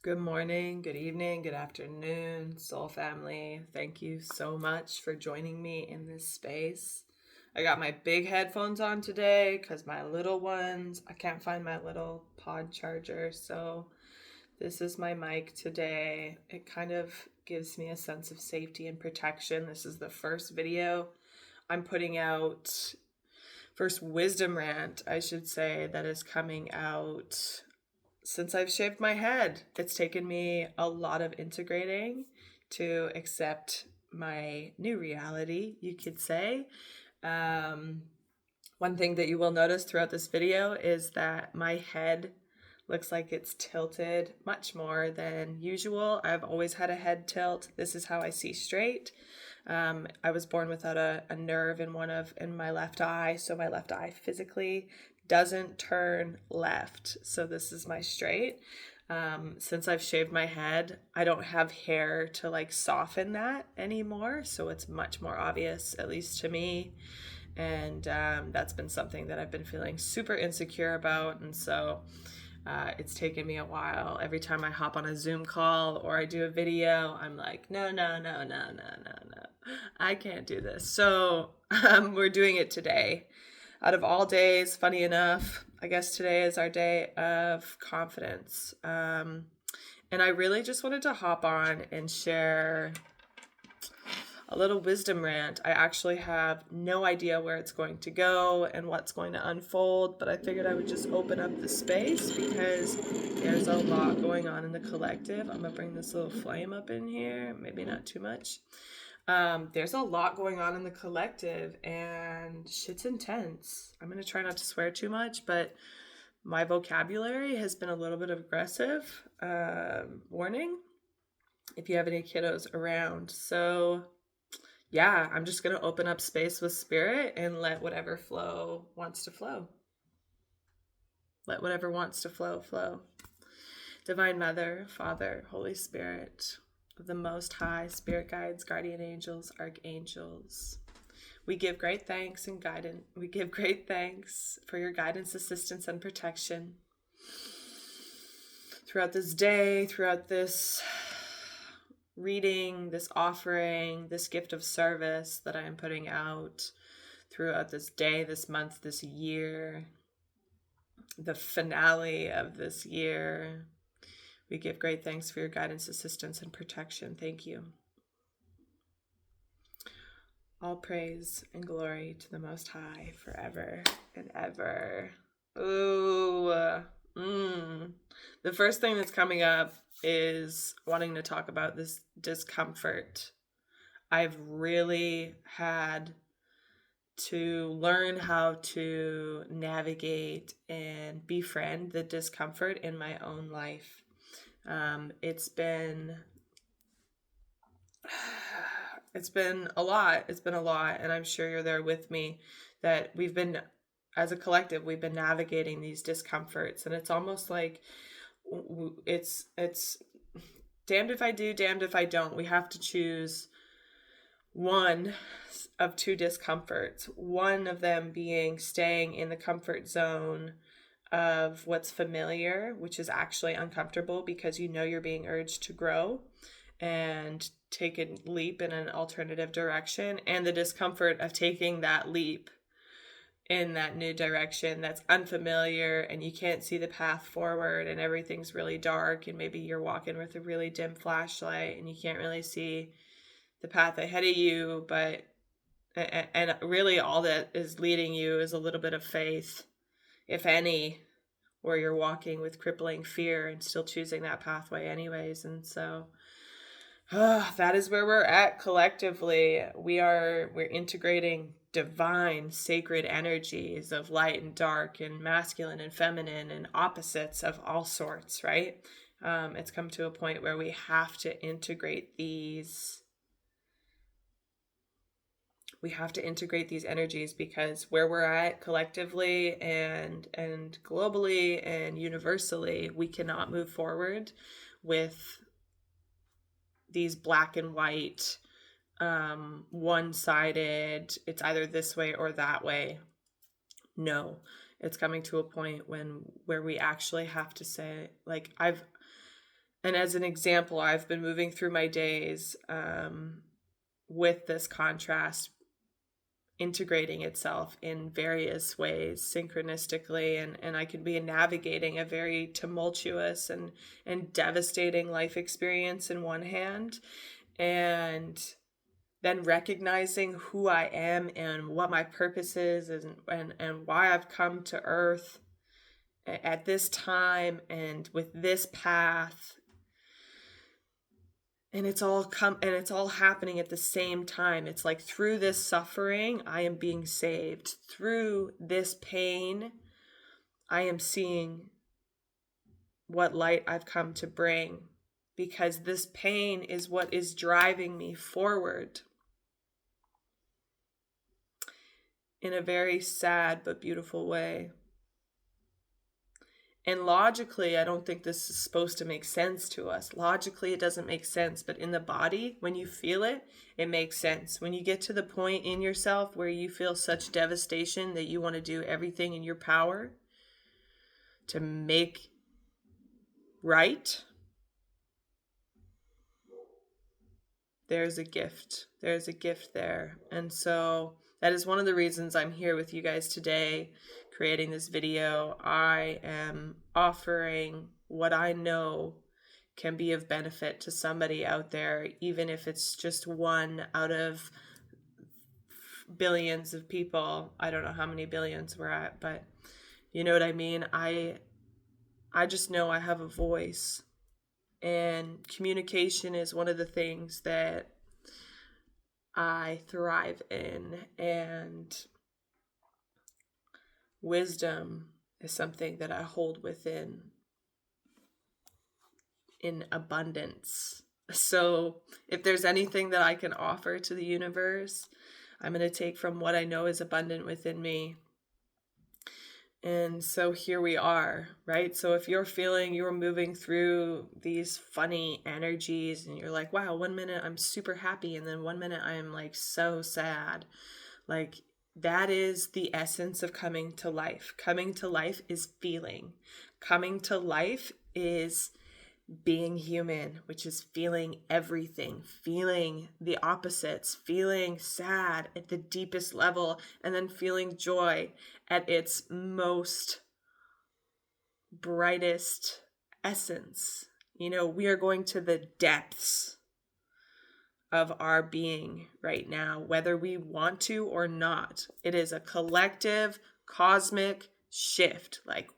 Good morning, good evening, good afternoon, soul family. Thank you so much for joining me in this space. I got my big headphones on today because my little ones, I can't find my little pod charger. So this is my mic today. It kind of gives me a sense of safety and protection. This is the first video I'm putting out, first wisdom rant, I should say, that is coming out since I've shaved my head. It's taken me a lot of integrating to accept my new reality, you could say. One thing that you will notice throughout this video is that my head looks like it's tilted much more than usual. I've always had a head tilt. This is how I see straight. I was born without a nerve in my left eye, so my left eye physically doesn't turn left. So this is my straight. Since I've shaved my head, I don't have hair to like soften that anymore. So it's much more obvious, at least to me. And that's been something that I've been feeling super insecure about. And so it's taken me a while. Every time I hop on a Zoom call or I do a video, I'm like, no. I can't do this. So we're doing it today. Out of all days, funny enough, I guess today is our day of confidence. And I really just wanted to hop on and share a little wisdom rant. I actually have no idea where it's going to go and what's going to unfold, but I figured I would just open up the space because there's a lot going on in the collective. I'm gonna bring this little flame up in here, maybe not too much. There's a lot going on in the collective and shit's intense. I'm gonna try not to swear too much, but my vocabulary has been a little bit aggressive. Warning if you have any kiddos around. So yeah, I'm just going to open up space with spirit and let whatever flow wants to flow. Let whatever wants to flow, flow. Divine Mother, Father, Holy Spirit, the Most High, Spirit Guides, Guardian Angels, Archangels. We give great thanks and guidance. We give great thanks for your guidance, assistance, and protection throughout this day, throughout this reading, this offering, this gift of service that I am putting out throughout this day, this month, this year, the finale of this year. We give great thanks for your guidance, assistance, and protection. Thank you. All praise and glory to the Most High forever and ever. Ooh. The first thing that's coming up is wanting to talk about this discomfort. I've really had to learn how to navigate and befriend the discomfort in my own life. It's been a lot. It's been a lot, and I'm sure you're there with me that as a collective, we've been navigating these discomforts, and it's almost like it's damned if I do, damned if I don't. We have to choose one of two discomforts. One of them being staying in the comfort zone of what's familiar, which is actually uncomfortable because you know you're being urged to grow and take a leap in an alternative direction, and the discomfort of taking that leap in that new direction that's unfamiliar and you can't see the path forward and everything's really dark and maybe you're walking with a really dim flashlight and you can't really see the path ahead of you, and really all that is leading you is a little bit of faith, if any, where you're walking with crippling fear and still choosing that pathway anyways. And so that is where we're at collectively. We're integrating divine sacred energies of light and dark and masculine and feminine and opposites of all sorts, right? It's come to a point where we have to integrate these energies because where we're at collectively and globally and universally, we cannot move forward with these black and white, one-sided, it's either this way or that way. No, it's coming to a point where we actually have to say, like, And as an example, I've been moving through my days with this contrast integrating itself in various ways synchronistically, and I could be navigating a very tumultuous and devastating life experience in one hand, and then recognizing who I am and what my purpose is, and why I've come to earth at this time and with this path. And it's all happening at the same time. It's like through this suffering, I am being saved. Through this pain, I am seeing what light I've come to bring, because this pain is what is driving me forward in a very sad but beautiful way. And logically, I don't think this is supposed to make sense to us. Logically, it doesn't make sense. But in the body, when you feel it, it makes sense. When you get to the point in yourself where you feel such devastation that you want to do everything in your power to make right, there's a gift. There's a gift there. And so that is one of the reasons I'm here with you guys today, creating this video. I am offering what I know can be of benefit to somebody out there, even if it's just one out of billions of people. I don't know how many billions we're at, but you know what I mean? I just know I have a voice, and communication is one of the things that I thrive in, and wisdom is something that I hold within in abundance. So if there's anything that I can offer to the universe, I'm going to take from what I know is abundant within me. And so here we are, right? So if you're feeling you're moving through these funny energies and you're like, wow, 1 minute I'm super happy and then 1 minute I'm like so sad, like that is the essence of coming to life. Coming to life is feeling. Coming to life is being human, which is feeling everything, feeling the opposites, feeling sad at the deepest level, and then feeling joy at its most brightest essence. You know, we are going to the depths of our being right now, whether we want to or not. It is a collective cosmic shift. Like,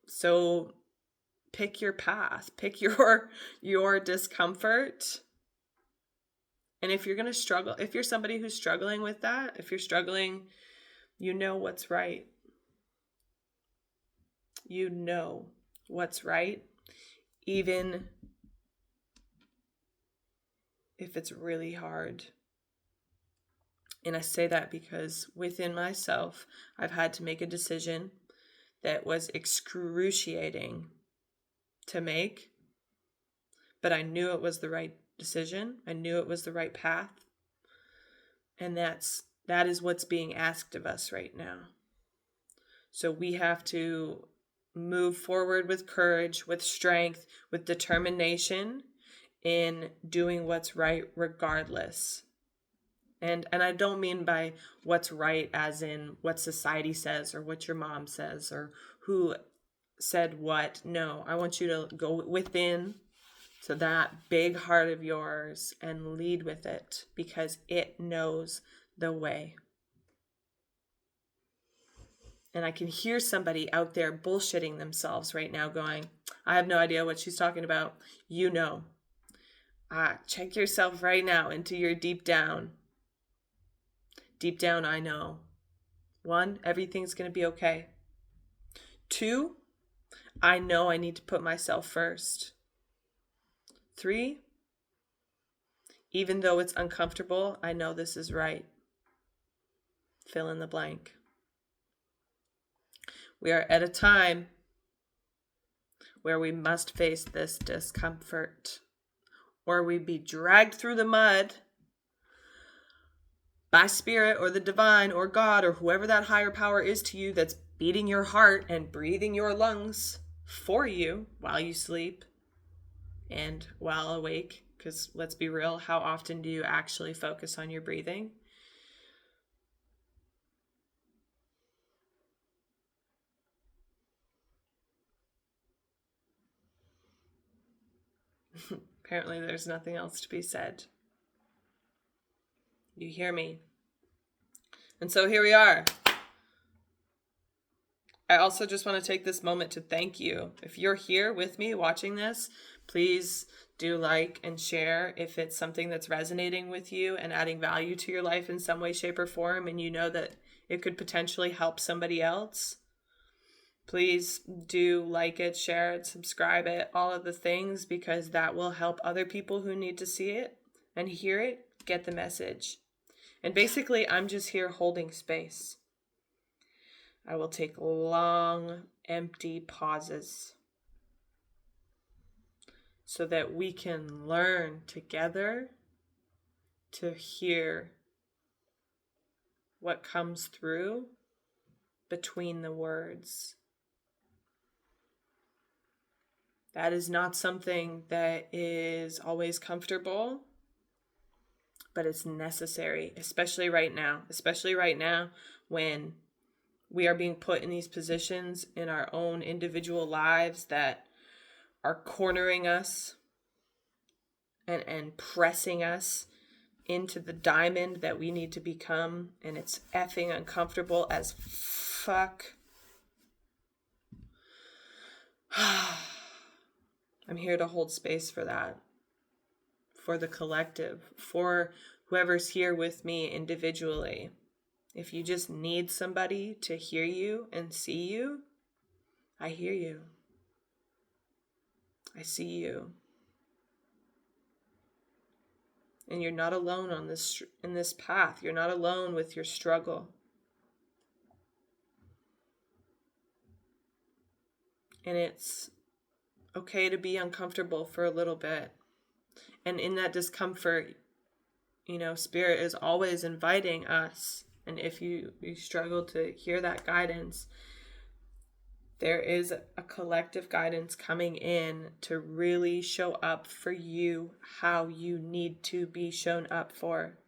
so pick your path, pick your discomfort. And if you're going to struggle, if you're somebody who's struggling with that, if you're struggling, you know what's right. You know what's right, even if it's really hard. And I say that because within myself, I've had to make a decision that was excruciating to make, but I knew it was the right decision. I knew it was the right path. And that is what's being asked of us right now. So we have to move forward with courage, with strength, with determination in doing what's right regardless. And I don't mean by what's right as in what society says or what your mom says or who said what. No, I want you to go within to that big heart of yours and lead with it, because it knows the way. And I can hear somebody out there bullshitting themselves right now going, I have no idea what she's talking about. You know. Check yourself right now into your deep down. Deep down, I know. 1, everything's going to be okay. 2, I know I need to put myself first. 3, even though it's uncomfortable, I know this is right. Fill in the blank. We are at a time where we must face this discomfort, or we be dragged through the mud by spirit or the divine or God or whoever that higher power is to you that's beating your heart and breathing your lungs for you while you sleep. and while awake, because let's be real, how often do you actually focus on your breathing? Apparently there's nothing else to be said. You hear me? And so here we are. I also just want to take this moment to thank you. If you're here with me watching this, please do like and share if it's something that's resonating with you and adding value to your life in some way, shape, or form, and you know that it could potentially help somebody else. Please do like it, share it, subscribe it, all of the things, because that will help other people who need to see it and hear it get the message. And basically, I'm just here holding space. I will take long, empty pauses so that we can learn together to hear what comes through between the words. That is not something that is always comfortable, but it's necessary, especially right now when we are being put in these positions in our own individual lives that are cornering us and pressing us into the diamond that we need to become, and it's effing uncomfortable as fuck. I'm here to hold space for that, for the collective, for whoever's here with me individually. If you just need somebody to hear you and see you, I hear you. I see you. And you're not alone on in this path. You're not alone with your struggle. And it's okay to be uncomfortable for a little bit. And in that discomfort, Spirit is always inviting us. And if you struggle to hear that guidance, there is a collective guidance coming in to really show up for you how you need to be shown up for.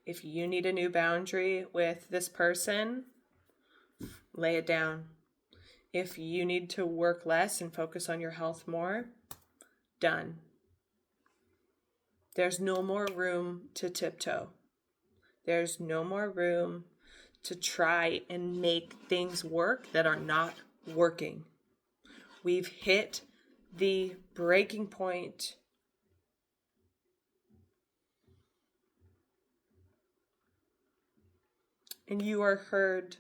If you need a new boundary with this person, lay it down. If you need to work less and focus on your health more, done. There's no more room to tiptoe. There's no more room to try and make things work that are not working. We've hit the breaking point. And you are heard.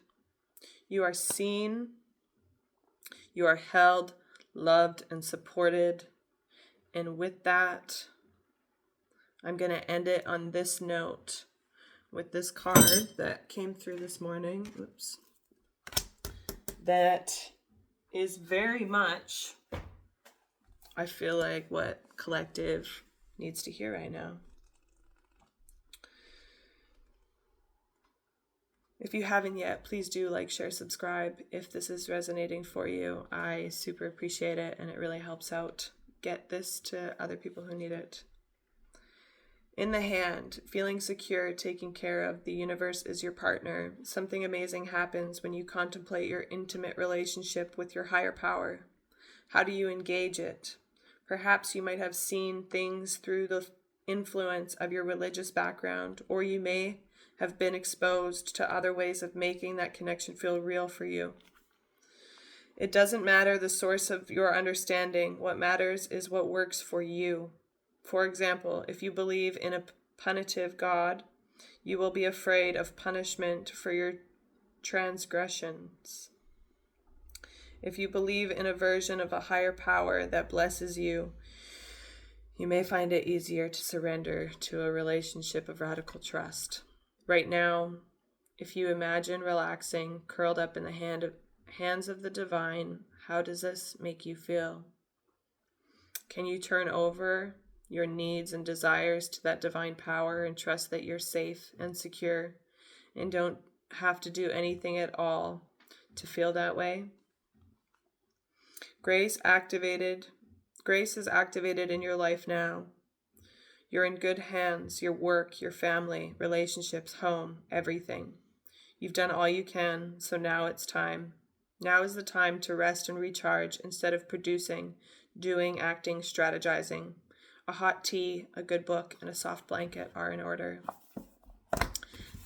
You are seen. You are held, loved, and supported. And with that, I'm going to end it on this note with this card that came through this morning. Oops. That is very much, I feel like, what collective needs to hear right now. If you haven't yet, please do like, share, subscribe if this is resonating for you. I super appreciate it, and it really helps out get this to other people who need it. In the hand, feeling secure, taken care of, the universe is your partner. Something amazing happens when you contemplate your intimate relationship with your higher power. How do you engage it? Perhaps you might have seen things through the influence of your religious background, or you may have been exposed to other ways of making that connection feel real for you. It doesn't matter the source of your understanding. What matters is what works for you. For example, if you believe in a punitive God, you will be afraid of punishment for your transgressions. If you believe in a version of a higher power that blesses you, you may find it easier to surrender to a relationship of radical trust. Right now, if you imagine relaxing, curled up in the hands of the divine, how does this make you feel? Can you turn over your needs and desires to that divine power and trust that you're safe and secure and don't have to do anything at all to feel that way? Grace activated, Grace is activated in your life now. You're in good hands, your work, your family, relationships, home, everything. You've done all you can, so now it's time. Now is the time to rest and recharge instead of producing, doing, acting, strategizing. A hot tea, a good book, and a soft blanket are in order.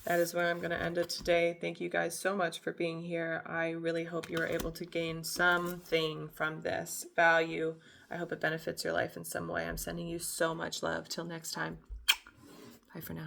That is where I'm going to end it today. Thank you guys so much for being here. I really hope you were able to gain something from this value. I hope it benefits your life in some way. I'm sending you so much love. Till next time. Bye for now.